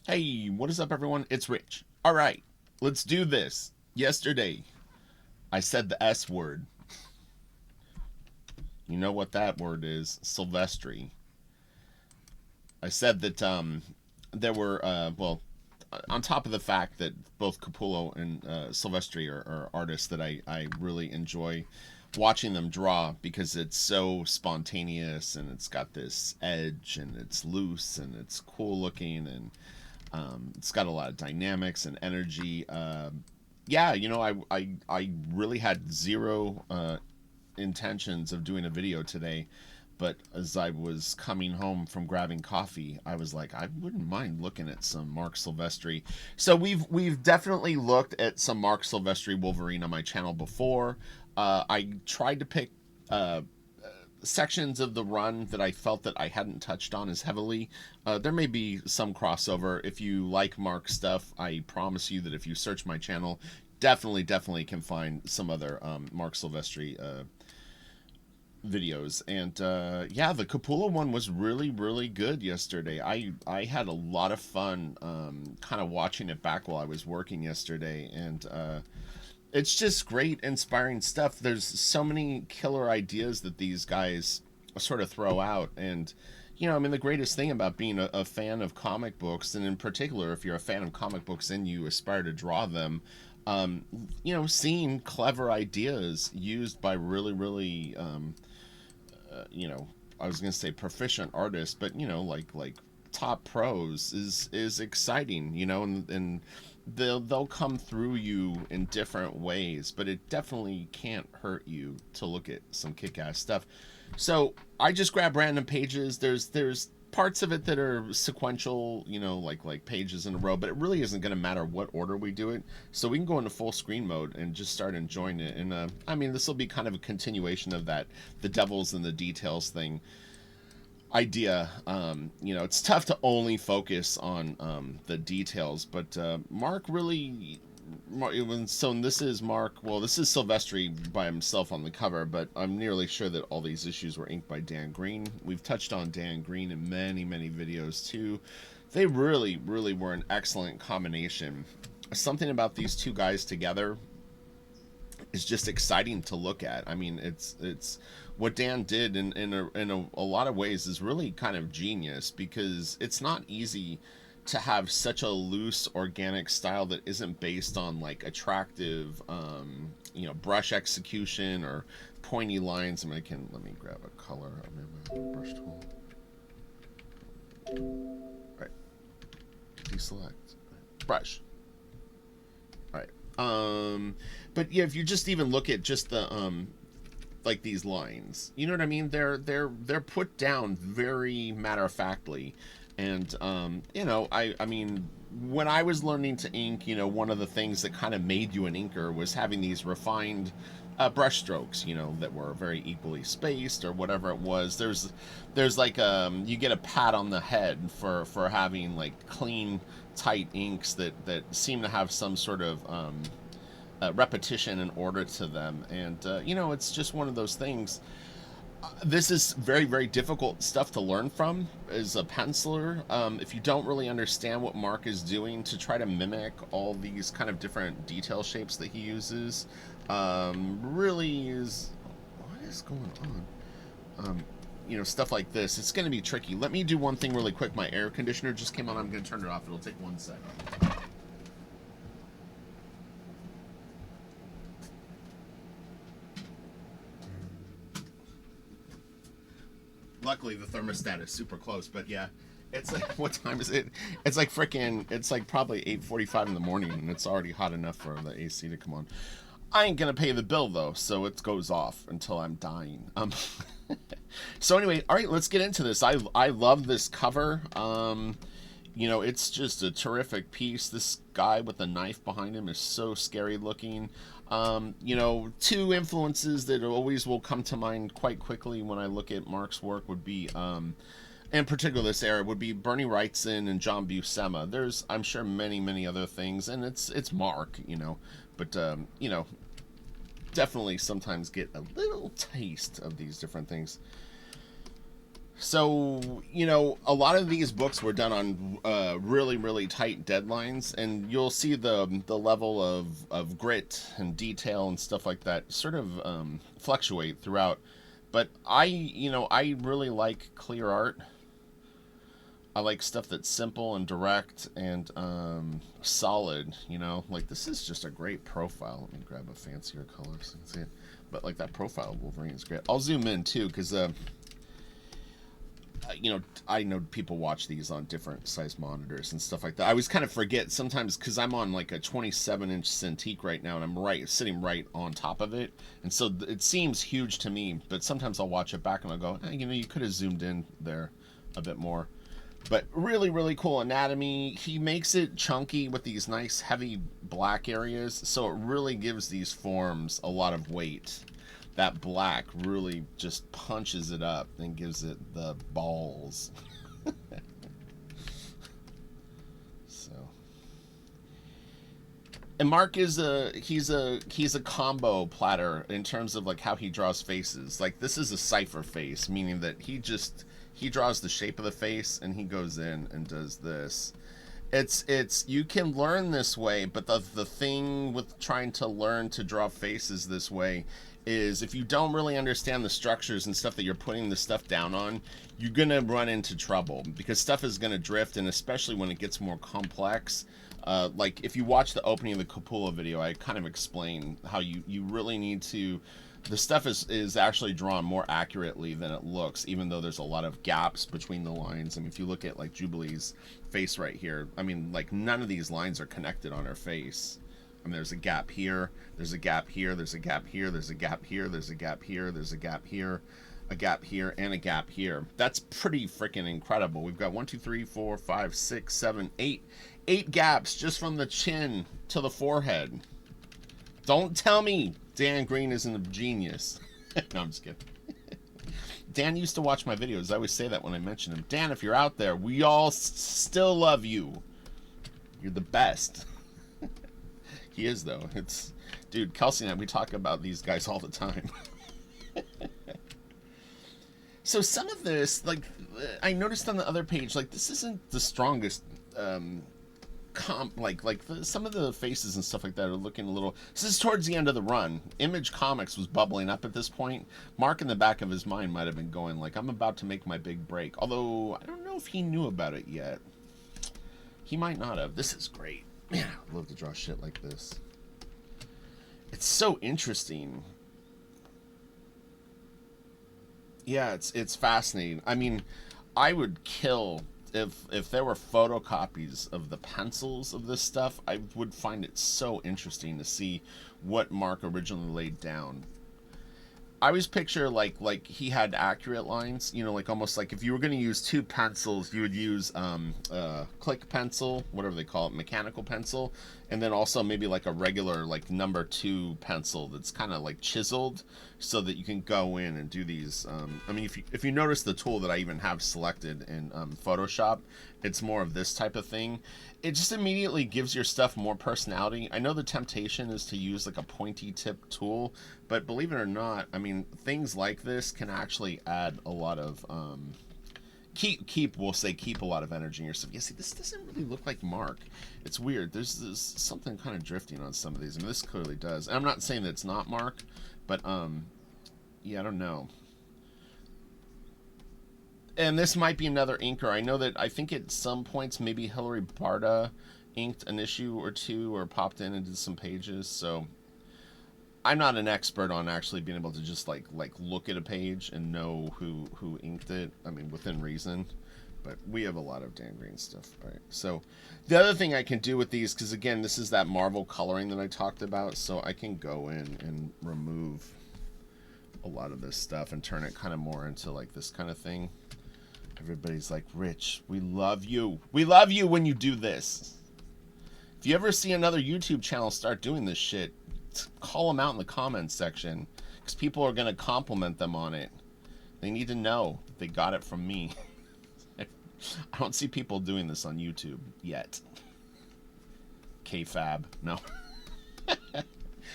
Hey, what is up, everyone? It's Rich. All right, let's do this. Yesterday, I said the S word. You know what that word is? Silvestri. I said that there were, on top of the fact that both Capullo and Silvestri are artists that I really enjoy watching them draw because it's so spontaneous and it's got this edge and it's loose and it's cool looking and it's got a lot of dynamics and energy. Yeah, I really had zero intentions of doing a video today, but as I was coming home from grabbing coffee, I was like, I wouldn't mind looking at some Marc Silvestri. So we've definitely looked at some Marc Silvestri Wolverine on my channel before. I tried to pick uh, sections of the run that I felt that I hadn't touched on as heavily. There may be some crossover. If you like Mark stuff, I promise you that if you search my channel, definitely can find some other Marc Silvestri videos. And yeah, the Capullo one was really good yesterday. I had a lot of fun kind of watching it back while I was working yesterday, and it's just great, inspiring stuff. There's so many killer ideas that these guys sort of throw out. And, I mean, the greatest thing about being a fan of comic books, and in particular, if you're a fan of comic books and you aspire to draw them, um, seeing clever ideas used by really, I was going to say proficient artists, but, like top pros is exciting, and they'll come through you in different ways, but it definitely can't hurt you to look at some kick-ass stuff. So I just grab random pages. There's parts of it that are sequential, like pages in a row, but it really isn't going to matter what order we do it. So we can go into full screen mode and just start enjoying it. And I mean, this will be kind of a continuation of that the devils and the details thing idea. It's tough to only focus on the details, but Mark really. So this is Mark. Well, this is Silvestri by himself on the cover, but I'm nearly sure that all these issues were inked by Dan Green. We've touched on Dan Green in many videos too. They really were an excellent combination. Something about these two guys together is just exciting to look at. I mean, it's what Dan did in a lot of ways is really kind of genius, because it's not easy to have such a loose organic style that isn't based on like attractive brush execution or pointy lines. I mean, let me grab a color. I mean, brush tool. Right. Deselect. Brush. Right. But yeah, if you just even look at just the like these lines, you know what I mean? They're put down very matter of factly, and I mean, when I was learning to ink, one of the things that kind of made you an inker was having these refined brush strokes, that were very equally spaced or whatever it was. There's like you get a pat on the head for having like clean, tight inks that seem to have some sort of repetition and order to them. And it's just one of those things. This is very difficult stuff to learn from as a penciler. If you don't really understand what Mark is doing to try to mimic all these kind of different detail shapes that he uses, really is what is going on. Stuff like this, it's going to be tricky. Let me do one thing really quick. My air conditioner just came on. I'm going to turn it off. It'll take 1 second. Luckily, the thermostat is super close, but yeah, it's like, what time is it? It's like it's like probably 8:45 in the morning, and it's already hot enough for the AC to come on. I ain't gonna pay the bill though, so it goes off until I'm dying. So anyway, all right, let's get into this. I love this cover. It's just a terrific piece. This guy with the knife behind him is so scary looking. Two influences that always will come to mind quite quickly when I look at Mark's work would be, in particular this era, would be Bernie Wrightson and John Buscema. There's, I'm sure, many other things, and it's Mark, but definitely sometimes get a little taste of these different things. So, you know, a lot of these books were done on really, really tight deadlines, and you'll see the level of grit and detail and stuff like that sort of fluctuate throughout. But I really like clear art. I like stuff that's simple and direct and solid. You know, like this is just a great profile. Let me grab a fancier color so you can see it. But like that profile of Wolverine is great. I'll zoom in too because you know, I know people watch these on different size monitors and stuff like that. I always kind of forget sometimes because I'm on like a 27-inch Cintiq right now, and I'm sitting right on top of it, and so it seems huge to me. But sometimes I'll watch it back and I'll go, you know, you could have zoomed in there a bit more. But really, really cool anatomy. He makes it chunky with these nice heavy black areas, so it really gives these forms a lot of weight. That black really just punches it up and gives it the balls. So, and Marc is he's a combo platter in terms of like how he draws faces. Like this is a cipher face, meaning that he draws the shape of the face and he goes in and does this. It's you can learn this way, but the thing with trying to learn to draw faces this way is if you don't really understand the structures and stuff that you're putting the stuff down on, you're gonna run into trouble because stuff is gonna drift, and especially when it gets more complex. Like if you watch the opening of the Coppola video, I kind of explain how you really need to. The stuff is actually drawn more accurately than it looks, even though there's a lot of gaps between the lines. I mean, if you look at like Jubilee's face right here, I mean, like none of these lines are connected on her face. I mean, there's a gap here, there's a gap here, there's a gap here, there's a gap here, there's a gap here, there's a gap here, a gap here, and a gap here. That's pretty freaking incredible. We've got 1, 2, 3, 4, 5, 6, 7, 8. 8 gaps just from the chin to the forehead. Don't tell me Dan Green isn't a genius. No, I'm just kidding. Dan used to watch my videos. I always say that when I mention him. Dan, if you're out there, we all still love you. You're the best. He is, though. It's, dude, Kelsey and I, we talk about these guys all the time. So some of this, like, I noticed on the other page, like, this isn't the strongest some of the faces and stuff like that are looking a little. This is towards the end of the run. Image Comics was bubbling up at this point. Marc in the back of his mind might have been going like, I'm about to make my big break. Although I don't know if he knew about it yet. He might not have. This is great. Man, I love to draw shit like this. It's so interesting. Yeah, it's fascinating. I mean, I would kill if there were photocopies of the pencils of this stuff. I would find it so interesting to see what Marc originally laid down. I always picture like he had accurate lines, you know, like almost like if you were going to use two pencils, you would use click pencil, whatever they call it, mechanical pencil, and then also maybe like a regular like number 2 pencil that's kind of like chiseled so that you can go in and do these. I mean, if you notice the tool that I even have selected in Photoshop, it's more of this type of thing. It just immediately gives your stuff more personality. I know the temptation is to use like a pointy tip tool, but believe it or not, I mean, things like this can actually add a lot of keep a lot of energy in your stuff. Yeah, see, this doesn't really look like Marc. It's weird. There's something kind of drifting on some of these. I mean, this clearly does. And I'm not saying that it's not Marc, but yeah, I don't know. And this might be another inker. I think at some points maybe Hilary Barta inked an issue or two or popped in and did some pages. So I'm not an expert on actually being able to just like look at a page and know who inked it. I mean, within reason. But we have a lot of Dan Green stuff. All right. So the other thing I can do with these, because again, this is that Marvel coloring that I talked about. So I can go in and remove a lot of this stuff and turn it kind of more into like this kind of thing. Everybody's like, Rich, we love you. We love you when you do this. If you ever see another YouTube channel start doing this shit, call them out in the comments section, because people are going to compliment them on it. They need to know they got it from me. I don't see people doing this on YouTube yet. K-Fab. No.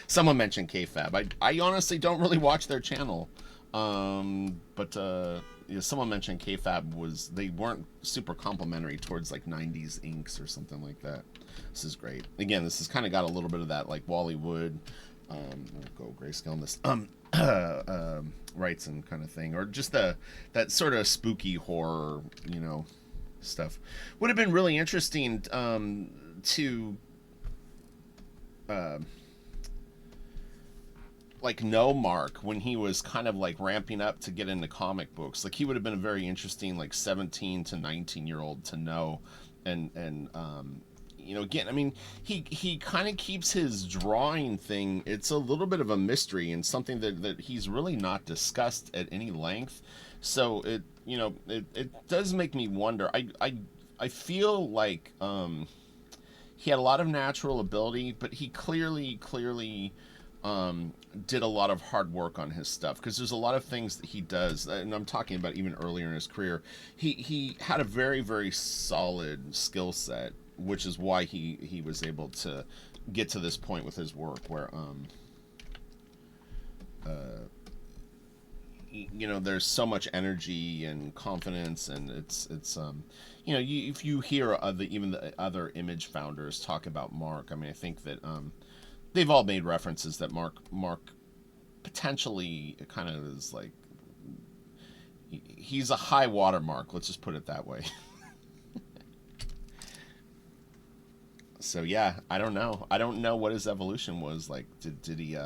Someone mentioned K-Fab. I honestly don't really watch their channel. But someone mentioned KFAB was, they weren't super complimentary towards like 90s inks or something like that. This is great. Again, this has kind of got a little bit of that like Wally Wood, we'll go grayscale on this, rights and kind of thing, or just that sort of spooky horror, stuff. Would have been really interesting to uh, like know Mark when he was kind of like ramping up to get into comic books. Like he would have been a very interesting like 17 to 19-year-old to know. And again, I mean, he kind of keeps his drawing thing, it's a little bit of a mystery and something that he's really not discussed at any length. So it does make me wonder. I feel like he had a lot of natural ability, but he clearly did a lot of hard work on his stuff, because there's a lot of things that he does, and I'm talking about even earlier in his career. He had a very, very solid skill set, which is why he was able to get to this point with his work where there's so much energy and confidence, and it's if you hear even the other image founders talk about Mark, I mean, I think that they've all made references that Mark potentially kind of is like, he's a high watermark, let's just put it that way. So yeah, I don't know what his evolution was like. Did he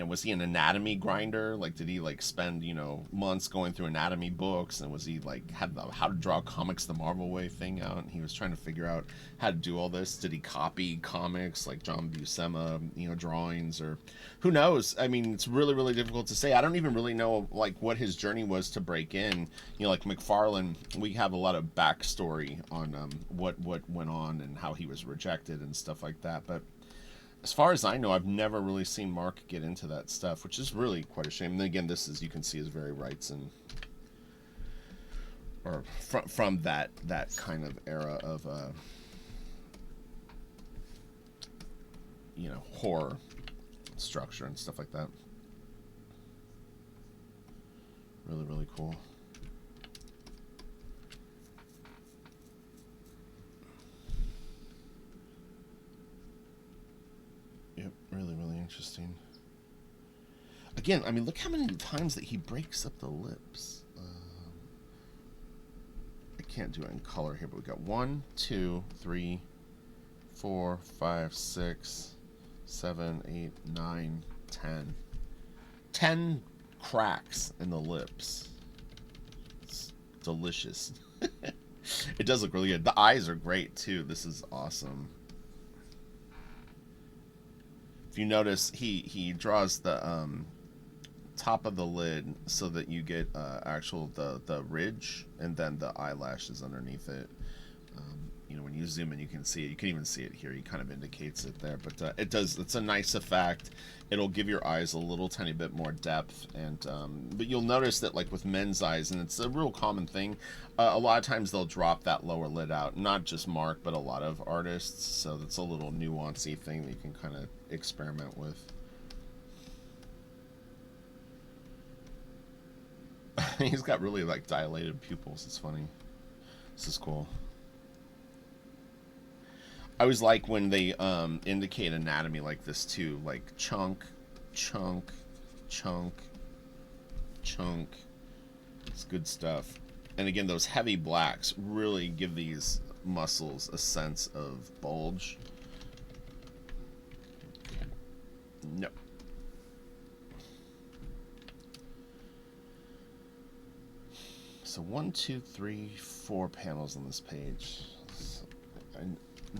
was he an anatomy grinder? Like, did he like spend months going through anatomy books, and was he like had the how to draw comics the Marvel way thing out, and he was trying to figure out how to do all this? Did he copy comics like John Buscema drawings, or who knows? I mean, it's really, really difficult to say. I don't even really know like what his journey was to break in. Like McFarlane, we have a lot of backstory on what went on and how he was rejected and stuff like that, but as far as I know, I've never really seen Mark get into that stuff, which is really quite a shame. And again, this is, you can see, is very rights and or from that kind of era of horror structure and stuff like that. Really, really cool. Yep, really, really interesting. Again, I mean, look how many times that he breaks up the lips. I can't do it in color here, but we got 1, 2, 3, 4, 5, 6, 7, 8, 9, 10. 10 cracks in the lips. It's delicious. It does look really good. The eyes are great, too. This is awesome. You notice he draws the top of the lid so that you get actual the ridge, and then the eyelashes underneath it. When you zoom in, you can see it. You can even see it here. He kind of indicates it there, but it's a nice effect. It'll give your eyes a little tiny bit more depth, and but you'll notice that like with men's eyes, and it's a real common thing, a lot of times they'll drop that lower lid out. Not just Mark, but a lot of artists. So that's a little nuancy thing that you can kind of experiment with. He's got really like dilated pupils. It's funny. This is cool. I always like when they indicate anatomy like this too, like chunk, chunk, chunk, chunk. It's good stuff. And again, those heavy blacks really give these muscles a sense of bulge. No. So 1, 2, 3, 4 panels on this page. And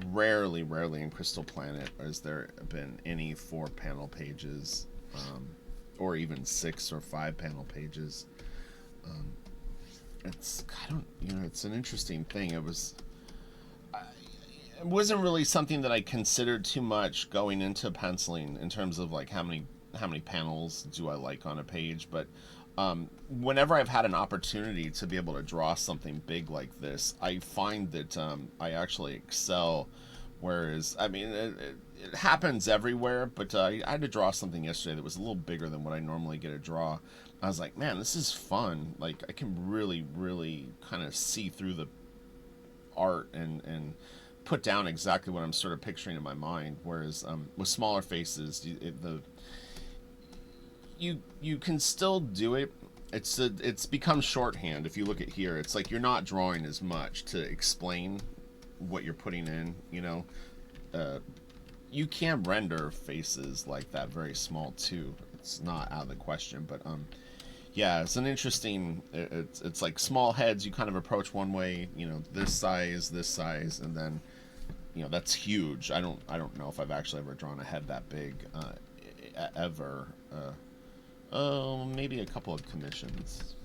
rarely in Crystal Planet has there been any 4-panel pages, or even 6 or 5-panel pages. It's it's an interesting thing. It wasn't really something that I considered too much going into penciling in terms of like how many panels do I like on a page, but whenever I've had an opportunity to be able to draw something big like this, I find that I actually excel Whereas, I mean, it happens everywhere, but I had to draw something yesterday that was a little bigger than what I normally get to draw. I was like, man, this is fun. Like, I can really, really kind of see through the art and put down exactly what I'm sort of picturing in my mind. Whereas with smaller faces, you can still do it. It's become shorthand. If you look at here, it's like you're not drawing as much to explain what you're putting in. Uh, you can render faces like that very small too. It's not out of the question, but yeah, it's an interesting. It's like small heads. You kind of approach one way, this size, and then that's huge. I don't know if I've actually ever drawn a head that big ever. Oh, maybe a couple of commissions.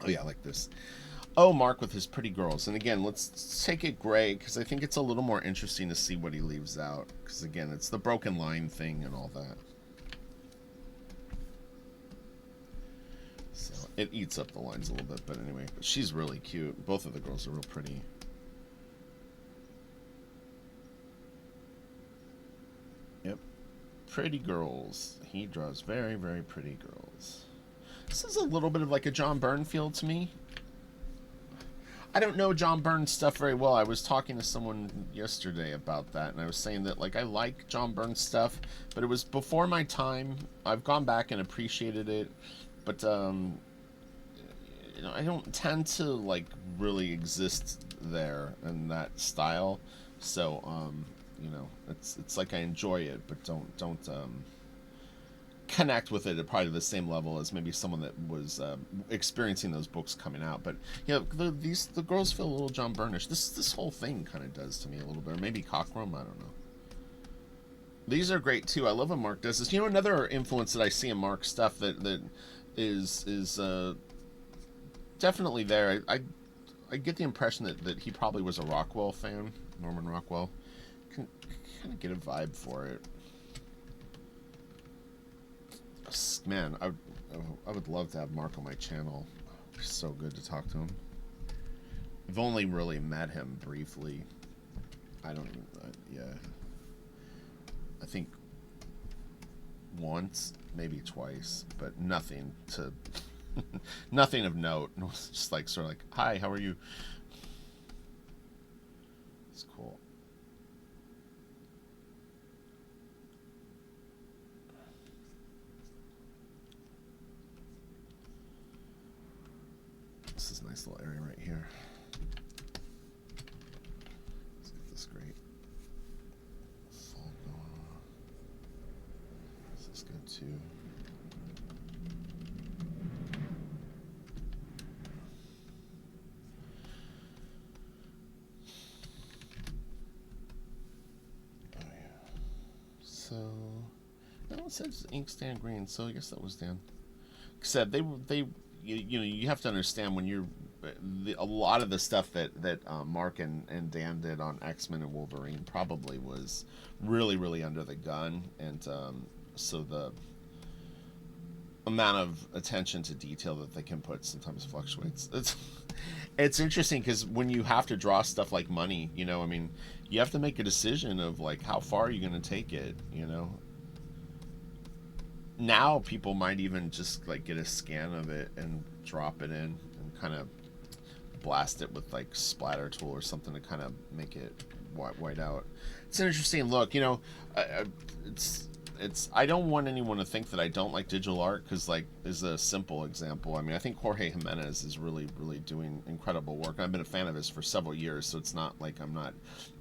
Oh yeah, like this. Oh, Marc with his pretty girls. And again, let's take it gray because I think it's a little more interesting to see what he leaves out. Because again, it's the broken line thing and all that. So it eats up the lines a little bit, but anyway, she's really cute. Both of the girls are real pretty. Yep, pretty girls. He draws very, very pretty girls. This is a little bit of like a John Byrne feel to me. I don't know John Byrne stuff very well. I was talking to someone yesterday about that, and I was saying that like I like John Byrne stuff, but it was before my time. I've gone back and appreciated it, but I don't tend to like really exist there in that style. So it's like I enjoy it, but don't connect with it at probably the same level as maybe someone that was experiencing those books coming out. But the girls feel a little John Byrnish. This whole thing kind of does to me a little bit, or maybe Cockrum. I don't know. These are great too. I love when Marc does this. Another influence that I see in Marc's stuff that is definitely there. I get the impression that he probably was a Rockwell fan, Norman Rockwell. Can kind of get a vibe for it. Man, I would love to have Marc on my channel. It's so good to talk to him. I've only really met him briefly. I don't even, yeah. I think once, maybe twice, but nothing to, nothing of note. It was just like sort of like, hi, how are you? It's cool. This is a nice little area right here. Let's get this great fold going on. This is good too. Oh yeah. So no, it says inkstand green, so I guess that was Dan. Except they you have to understand when you're a lot of the stuff that Marc and Dan did on X-Men and Wolverine probably was really really under the gun, and so the amount of attention to detail that they can put sometimes fluctuates. It's interesting because when you have to draw stuff like money, I mean, you have to make a decision of like how far are you going to take it, Now people might even just like get a scan of it and drop it in and kind of blast it with like splatter tool or something to kind of make it white out. It's an interesting look, it's I don't want anyone to think that I don't like digital art because like is a simple example. I mean, I think Jorge Jimenez is really really doing incredible work. I've been a fan of his for several years, so it's not like I'm not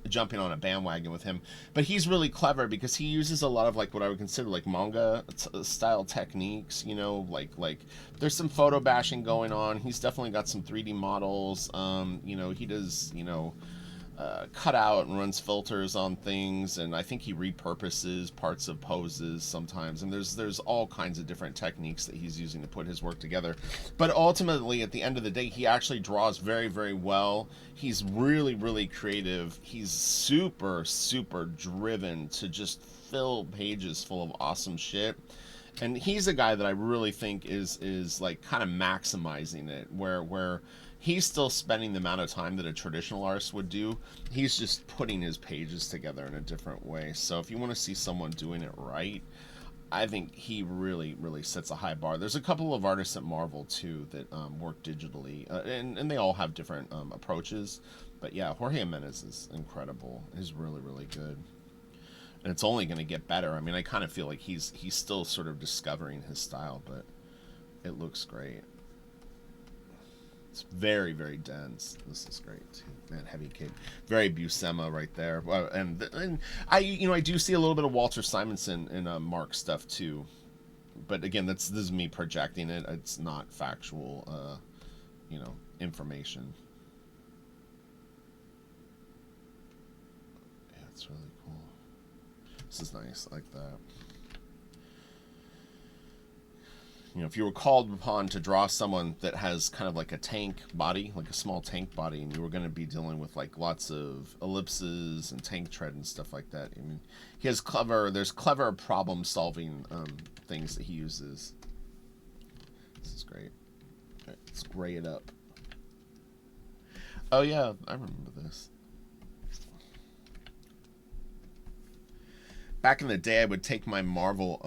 jumping on a bandwagon with him, but he's really clever because he uses a lot of like what I would consider like manga style techniques, like there's some photo bashing going on. He's definitely got some 3D models. He does cut out and runs filters on things, and I think he repurposes parts of poses sometimes, and there's all kinds of different techniques that he's using to put his work together. But ultimately at the end of the day, he actually draws very very well. He's really really creative. He's super super driven to just fill pages full of awesome shit, and he's a guy that I really think is like kind of maximizing it, where he's still spending the amount of time that a traditional artist would do. He's just putting his pages together in a different way. So if you want to see someone doing it right, I think he really, really sets a high bar. There's a couple of artists at Marvel too that work digitally, and they all have different approaches. But yeah, Jorge Jimenez is incredible. He's really, really good, and it's only going to get better. I mean, I kind of feel like he's still sort of discovering his style, but it looks great. It's very, very dense. This is great too. Man, heavy cape, very Buscema right there. And I do see a little bit of Walter Simonson in Marc stuff too, but again, this is me projecting it. It's not factual, information. Yeah, it's really cool. This is nice. I like that. If you were called upon to draw someone that has kind of like a tank body, like a small tank body, and you were going to be dealing with like lots of ellipses and tank tread and stuff like that, I mean, there's clever problem solving things that he uses. This is great. All right, let's gray it up. Oh yeah, I remember this. Back in the day, I would take my Marvel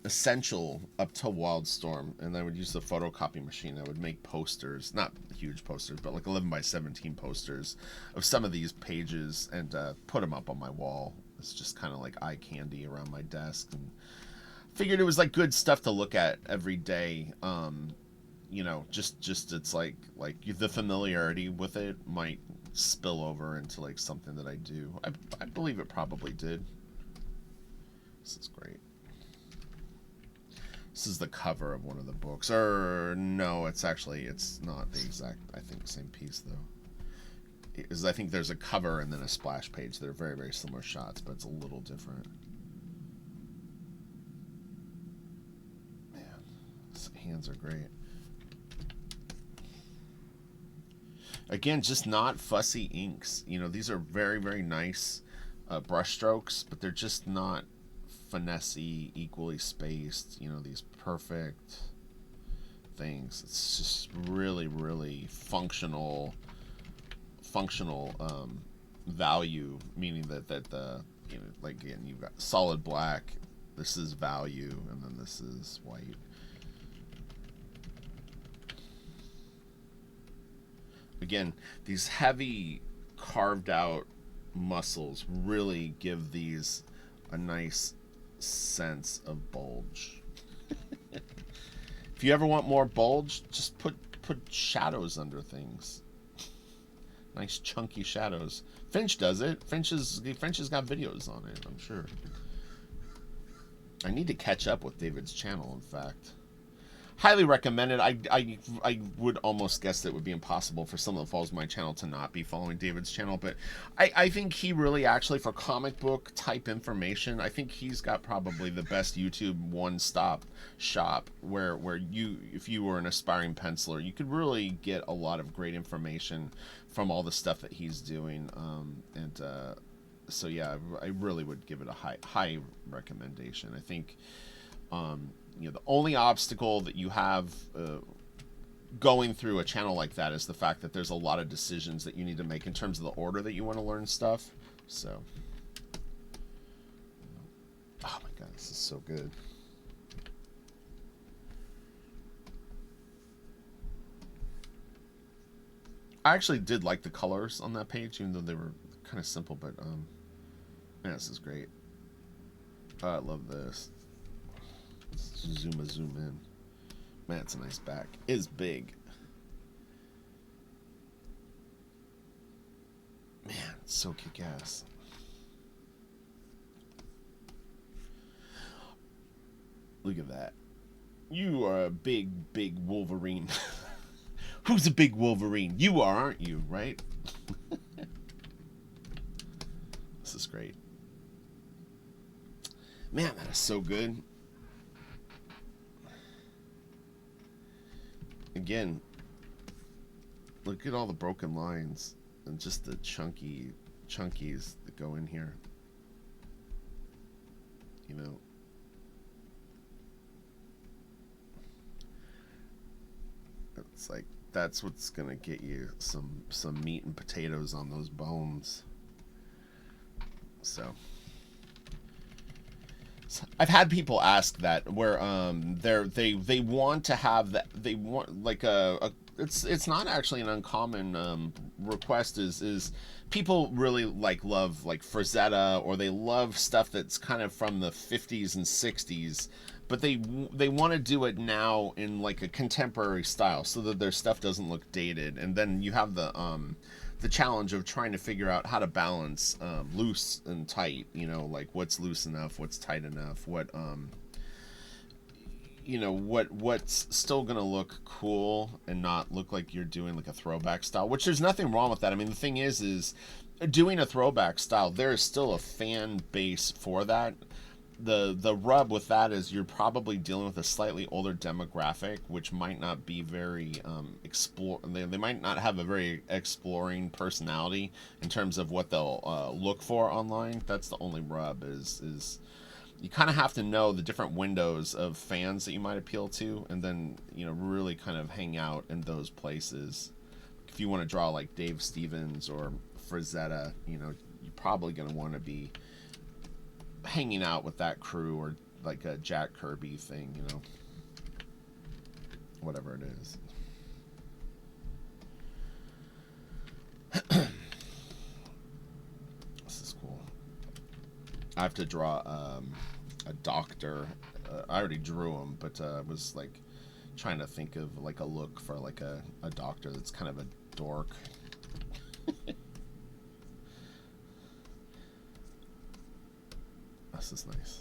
Essential up to Wildstorm, and I would use the photocopy machine. I would make posters, not huge posters, but like 11 by 17 posters of some of these pages, and put them up on my wall. It's just kind of like eye candy around my desk, and figured it was like good stuff to look at every day. Just it's like the familiarity with it might spill over into like something that I do. I believe it probably did. This is great. This is the cover of one of the books. Or no, it's not the exact, I think, same piece though. I think there's a cover and then a splash page. They're very, very similar shots, but it's a little different. Man, his hands are great. Again, just not fussy inks. These are very, very nice brush strokes, but they're just not finessey, equally spaced, these perfect things. It's just really, really functional value, meaning that the like, again, you've got solid black, this is value, and then this is white. Again, these heavy carved out muscles really give these a nice sense of bulge. If you ever want more bulge, just put shadows under things. Nice chunky shadows. Finch does it. Finch has got videos on it, I'm sure. I need to catch up with David's channel, in fact. Highly recommended. I would almost guess that it would be impossible for someone that follows my channel to not be following David's channel, but I think he really, actually, for comic book type information, I think he's got probably the best YouTube one-stop shop where you, if you were an aspiring penciler, you could really get a lot of great information from all the stuff that he's doing. So yeah, I really would give it a high recommendation. I think the only obstacle that you have going through a channel like that is the fact that there's a lot of decisions that you need to make in terms of the order that you want to learn stuff. So, oh my god, this is so good. I actually did like the colors on that page, even though they were kind of simple, but man, this is great. I love this. Zoom in. Man, it's a nice back. It's big. Man, it's so kick-ass. Look at that. You are a big Wolverine. Who's a big Wolverine? You are, aren't you, right? This is great. Man, that is so good. Again, look at all the broken lines and just the chunkies that go in here. It's like That's what's gonna get you some meat and potatoes on those bones. So I've had people ask that where they want to have that, they want like a it's not actually an uncommon request is people really love like Frazetta, or they love stuff that's kind of from the 50s and 60s, but they want to do it now in like a contemporary style so that their stuff doesn't look dated. And then you have the challenge of trying to figure out how to balance loose and tight, like what's loose enough, what's tight enough, what's still gonna look cool and not look like you're doing like a throwback style, which there's nothing wrong with that. I mean, the thing is doing a throwback style, there is still a fan base for that. The rub with that is you're probably dealing with a slightly older demographic, which might not be very they might not have a very exploring personality in terms of what they'll look for online. That's the only rub is you kind of have to know the different windows of fans that you might appeal to, and then really kind of hang out in those places. If you want to draw like Dave Stevens or Frazetta, you're probably going to want to be hanging out with that crew, or like a Jack Kirby thing, whatever it is. This is cool. I have to draw a doctor. I already drew him, but I was like trying to think of like a look for like a doctor that's kind of a dork. This is nice.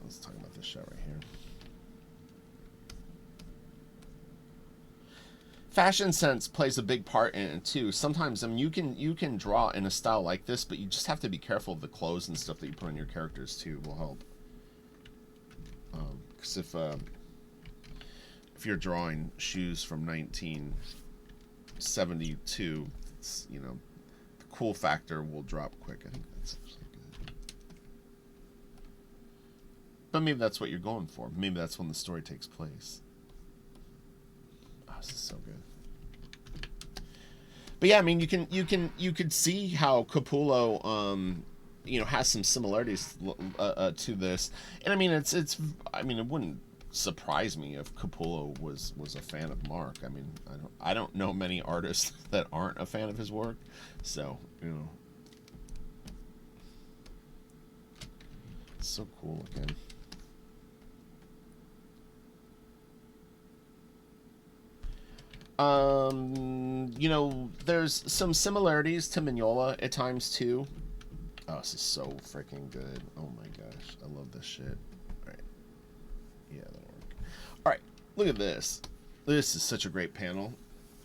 Let's talk about this shot right here. Fashion sense plays a big part in it too. Sometimes you can draw in a style like this, but you just have to be careful of the clothes and stuff that you put on your characters too. Will help. Because if you're drawing shoes from 1972, it's, the cool factor will drop quick. I think that's actually good. But maybe that's what you're going for. Maybe that's when the story takes place. Oh, this is so good. But yeah, I mean, you could see how Capullo, has some similarities to this, and I mean, it wouldn't surprise me if Capullo was a fan of Marc. I mean, I don't know many artists that aren't a fan of his work, so it's so cool again. There's some similarities to Mignola at times too. Oh, this is so freaking good. Oh my gosh, I love this shit. Alright. Yeah, that'll work. Alright, look at this. This is such a great panel.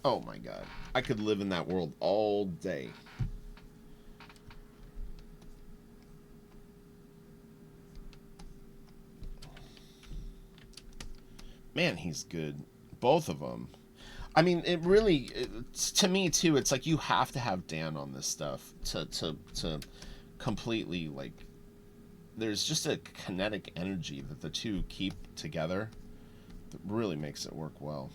Oh my god. I could live in that world all day. Man, he's good. Both of them. I mean, to me too, it's like you have to have Dan on this stuff to completely, like, there's just a kinetic energy that the two keep together that really makes it work well.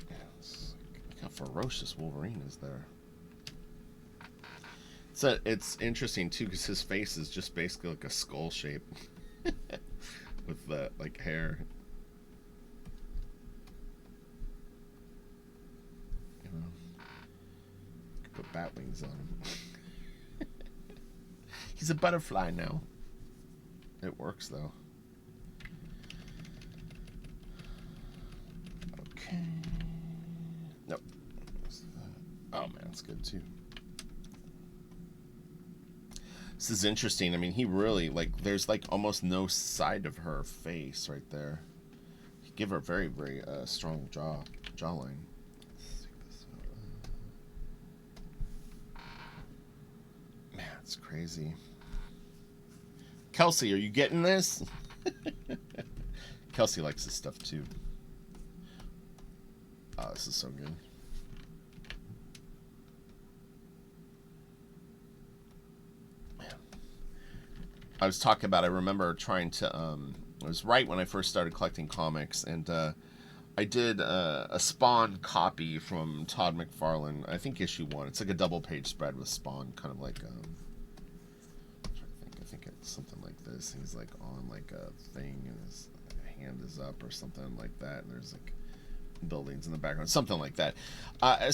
Look how ferocious Wolverine is there. It's interesting too because his face is just basically like a skull shape with the like hair. Put bat wings on him. He's a butterfly now. It works though. Okay. Nope. Oh man, it's good too. This is interesting. I mean, he really, like, there's like almost no side of her face right there. Give her a very, very strong jawline. Man, it's crazy. Kelsey, are you getting this? Kelsey likes this stuff too. Oh, this is so good. I was talking about. I remember trying to. It was right when I first started collecting comics, and I did a Spawn copy from Todd McFarlane. I think issue 1. It's like a double page spread with Spawn, kind of like. I think it's something like this. He's like on like a thing, and his hand is up or something like that. And there's like buildings in the background, something like that.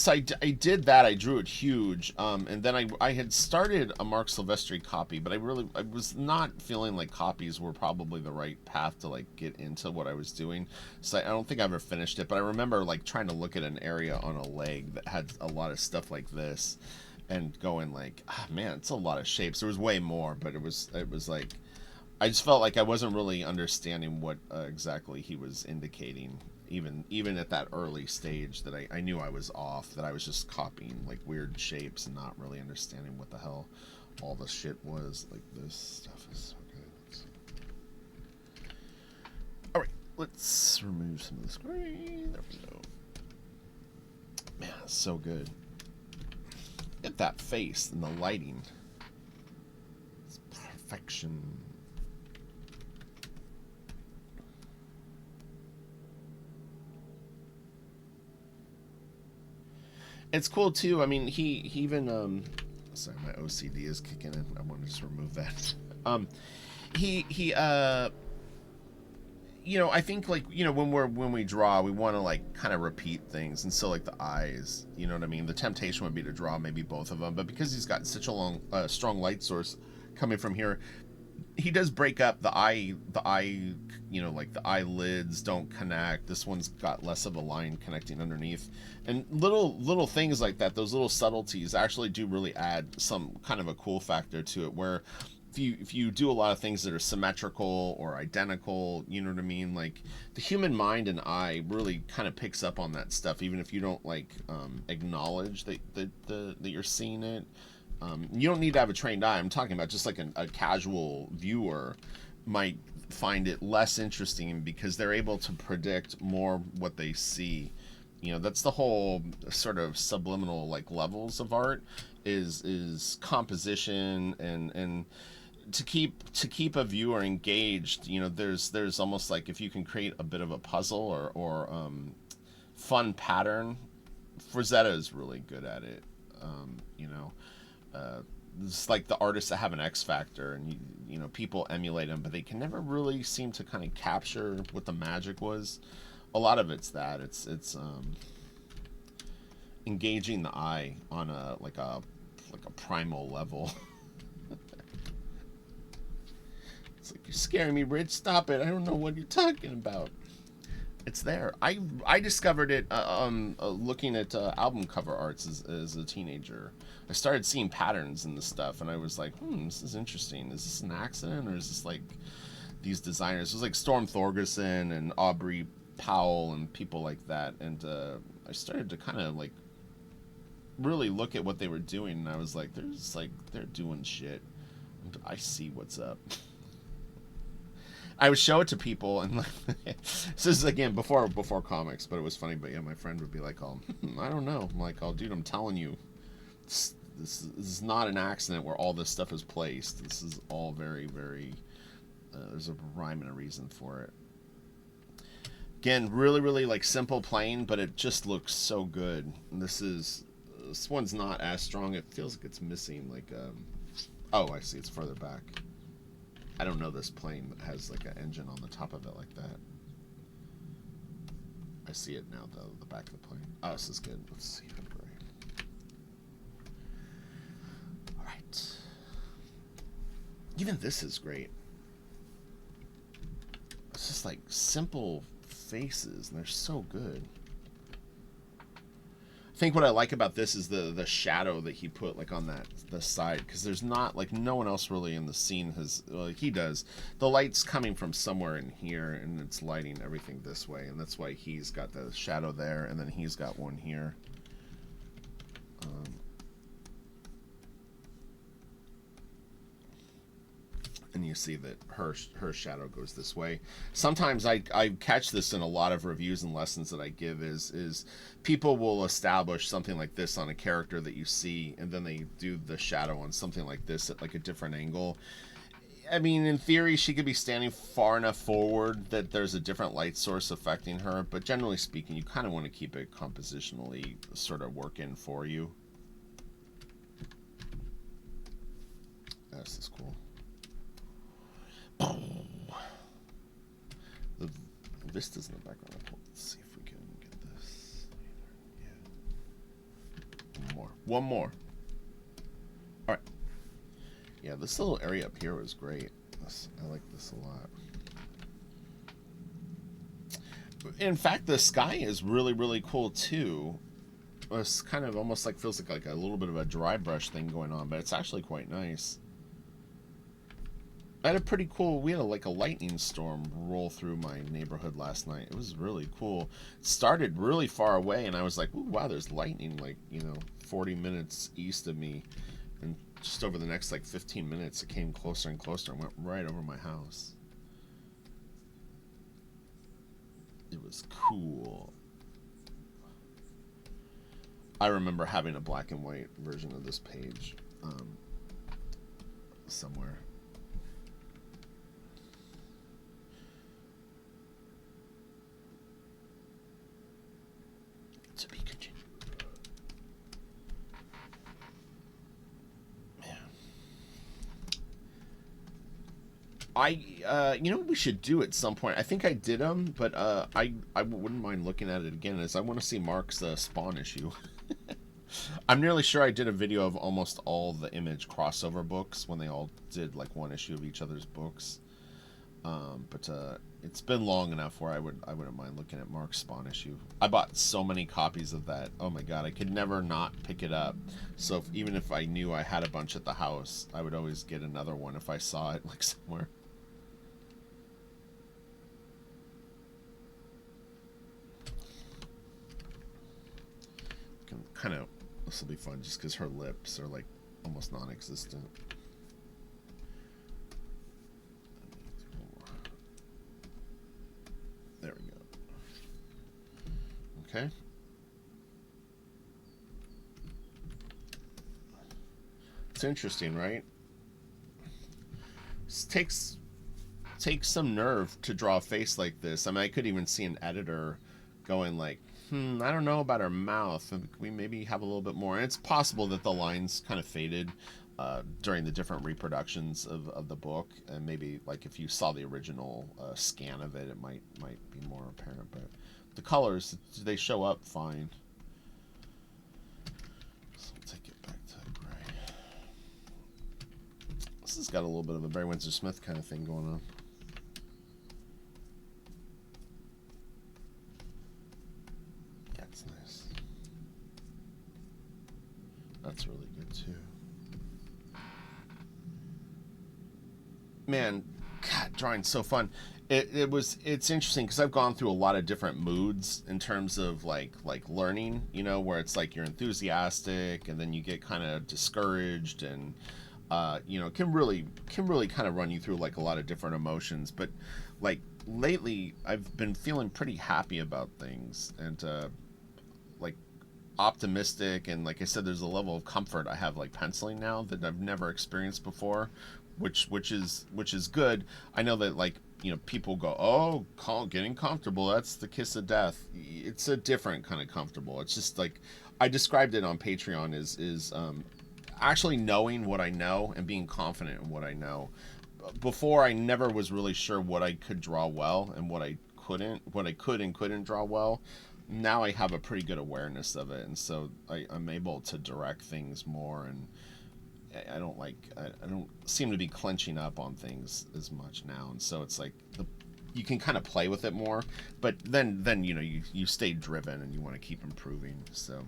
So I did that. I drew it huge, and then I had started a Marc Silvestri copy, but I was not feeling like copies were probably the right path to like get into what I was doing. So I don't think I ever finished it. But I remember like trying to look at an area on a leg that had a lot of stuff like this, and going like, man, it's a lot of shapes. There was way more, but it was like I just felt like I wasn't really understanding what exactly he was indicating. Even at that early stage, that I knew I was off, that I was just copying like weird shapes and not really understanding what the hell all the shit was. Like, this stuff is so good. Alright, let's remove some of the screen. There we go. Man, it's so good. Get that face and the lighting. It's perfection. It's cool too. I mean, he even sorry, my OCD is kicking in. I want to just remove that. He you know, I think like, you know, when we draw, we want to like kind of repeat things, and so like the eyes, you know what I mean? The temptation would be to draw maybe both of them, but because he's got such a strong light source coming from here, he does break up the eye, you know, like the eyelids don't connect. This one's got less of a line connecting underneath, and little things like that, those little subtleties actually do really add some kind of a cool factor to it, where if you do a lot of things that are symmetrical or identical, you know what I mean, like the human mind and eye really kind of picks up on that stuff, even if you don't like acknowledge that you're seeing it. You don't need to have a trained eye. I'm talking about just like a casual viewer might find it less interesting because they're able to predict more what they see. You know, that's the whole sort of subliminal like levels of art is composition, and to keep a viewer engaged. You know, there's almost like if you can create a bit of a puzzle or fun pattern. Frazetta is really good at it. You know. It's like the artists that have an X factor, and you know, people emulate them, but they can never really seem to kind of capture what the magic was. A lot of it's that it's engaging the eye on a primal level. It's like, you're scaring me, Rich. Stop it! I don't know what you're talking about. It's there. I discovered it looking at album cover arts as a teenager. I started seeing patterns in the stuff, and I was like, this is interesting. Is this an accident, or is this like these designers? It was like Storm Thorgerson and Aubrey Powell and people like that, and I started to kind of like really look at what they were doing, and I was like, they're doing shit. I see what's up. I would show it to people, and like, this is again before comics, but it was funny. But yeah, my friend would be like, "Oh, I don't know." I'm like, "Oh, dude, I'm telling you, this is not an accident where all this stuff is placed. This is all very, very. There's a rhyme and a reason for it." Again, really, really like simple, plain, but it just looks so good. And this one's not as strong. It feels like it's missing like. Oh, I see. It's further back. I don't know this plane that has like an engine on the top of it like that. I see it now, though, the back of the plane. Oh, this is good. Let's see. All right. Even this is great. It's just like simple faces, and they're so good. I think what I like about this is the shadow that he put like on the side, because there's not like no one else really in the scene has, like he does. The light's coming from somewhere in here, and it's lighting everything this way, and that's why he's got the shadow there, and then he's got one here. And you see that her shadow goes this way. Sometimes I catch this in a lot of reviews and lessons that I give is people will establish something like this on a character that you see, and then they do the shadow on something like this at like a different angle. I mean, in theory, she could be standing far enough forward that there's a different light source affecting her, but generally speaking, you kind of want to keep it compositionally sort of working for you. This is cool. The vistas in the background. Let's see if we can get this. Yeah. One more. One more. All right. Yeah, this little area up here was great. I like this a lot. In fact, the sky is really, really cool too. It's kind of almost like feels like a little bit of a dry brush thing going on, but it's actually quite nice. I had a pretty cool, we had like a lightning storm roll through my neighborhood last night. It was really cool. It started really far away, and I was like, ooh, wow, there's lightning, like, 40 minutes east of me. And just over the next, 15 minutes, it came closer and closer and went right over my house. It was cool. I remember having a black and white version of this page somewhere. To be continued. Man. You know what we should do at some point? I think I did them, but I wouldn't mind looking at it again, as I want to see Marc's Spawn issue. I'm nearly sure I did a video of almost all the Image crossover books when they all did like one issue of each other's books. But it's been long enough where I wouldn't mind looking at Marc's Spawn issue. I bought so many copies of that. Oh my god, I could never not pick it up. So even if I knew I had a bunch at the house, I would always get another one if I saw it like somewhere. Kind of, this will be fun just because her lips are like almost non-existent. There we go. Okay. It's interesting, right? It takes some nerve to draw a face like this. I mean, I could even see an editor going like, I don't know about her mouth. We maybe have a little bit more. And it's possible that the lines kind of faded during the different reproductions of the book, and maybe like if you saw the original scan of it, it might be more apparent. But the colors, they show up fine. So I'll take it back to gray. This has got a little bit of a Barry Windsor Smith kind of thing going on. That's really good too. Man, God, drawing's so fun. It's interesting because I've gone through a lot of different moods in terms of like learning, where it's like you're enthusiastic and then you get kind of discouraged, and can really kind of run you through like a lot of different emotions. But like lately I've been feeling pretty happy about things, and like optimistic, and like I said, there's a level of comfort I have like penciling now that I've never experienced before, which is good. I know that like people go, oh, getting comfortable, that's the kiss of death. It's a different kind of comfortable. It's just like I described it on Patreon is actually knowing what I know and being confident in what I know. Before, I never was really sure what I could draw well and what I could and couldn't draw well. Now I have a pretty good awareness of it, and so I'm able to direct things more, and I don't seem to be clenching up on things as much now, and so it's like you can kind of play with it more, but then you stay driven and you want to keep improving. So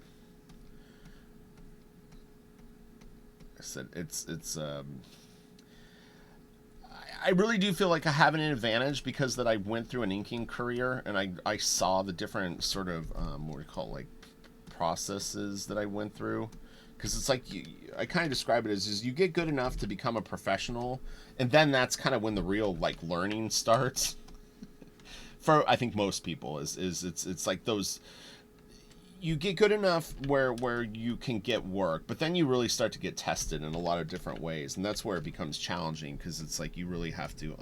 I said it's I really do feel like I have an advantage because that I went through an inking career, and I saw the different sort of what we call like processes that I went through. Because it's like I kind of describe it as you get good enough to become a professional, and then that's kind of when the real like learning starts. For I think most people is it's like those. you get good enough where you can get work, but then you really start to get tested in a lot of different ways, and that's where it becomes challenging, because it's like you really have to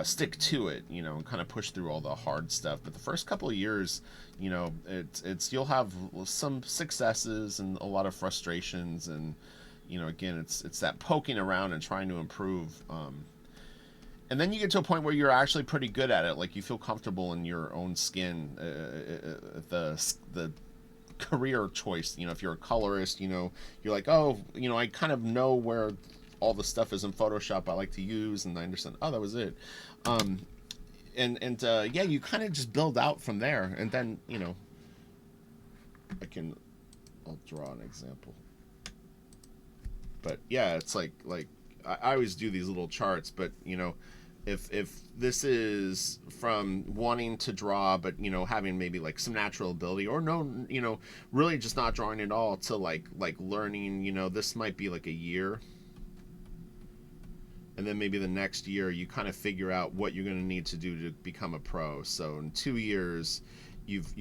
stick to it, you know, and kind of push through all the hard stuff. But the first couple of years, you know, it's you'll have some successes and a lot of frustrations, and you know, again, it's that poking around and trying to improve. And then you get to a point where you're actually pretty good at it, like you feel comfortable in your own skin. The career choice, you know, if you're a colorist, you know, you're like, oh, you know, I kind of know where all the stuff is in Photoshop I like to use, and I understand, oh, that was it. Yeah, you kind of just build out from there, and then, you know, I'll draw an example. But yeah, it's like I always do these little charts, but you know, if this is from wanting to draw, but you know, having maybe like some natural ability, or no, you know, really just not drawing at all, to like learning, you know, this might be like a year, and then maybe the next year you kind of figure out what you're going to need to do to become a pro. So in 2 years, you've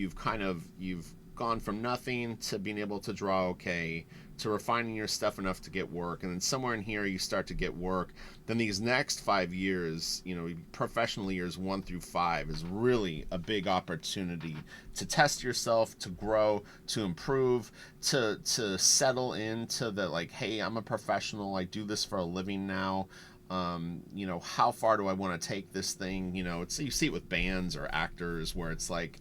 gone from nothing to being able to draw okay, to refining your stuff enough to get work, and then somewhere in here you start to get work. Then these next 5 years, you know, professional years 1 through 5, is really a big opportunity to test yourself, to grow, to improve, to settle into the like, hey, I'm a professional, I do this for a living now. You know, how far do I want to take this thing? You know, it's, you see it with bands or actors, where it's like,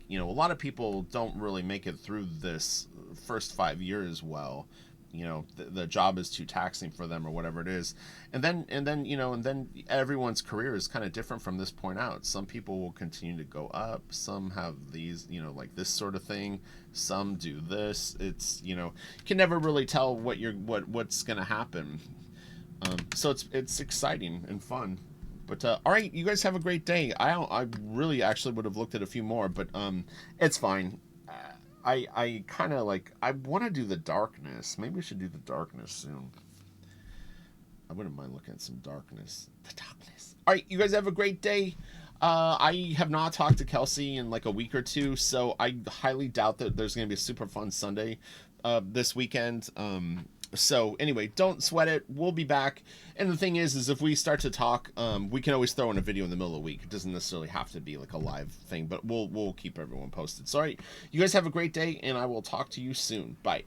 you know, a lot of people don't really make it through this first 5 years well. You know, the job is too taxing for them, or whatever it is. And then you know, and then everyone's career is kind of different from this point out. Some people will continue to go up, some have these, you know, like this sort of thing, some do this. It's, you know, you can never really tell what's gonna happen. So it's exciting and fun. But all right, you guys have a great day. I really actually would have looked at a few more, but it's fine. I kind of like, I want to do the darkness. Maybe we should do the darkness soon. I wouldn't mind looking at some darkness. The darkness. All right, you guys have a great day. I have not talked to Kelsey in like a week or two, so I highly doubt that there's going to be a super fun Sunday this weekend. So anyway, don't sweat it. We'll be back. And the thing is if we start to talk, we can always throw in a video in the middle of the week. It doesn't necessarily have to be like a live thing, but we'll keep everyone posted. So, all right, you guys have a great day, and I will talk to you soon. Bye.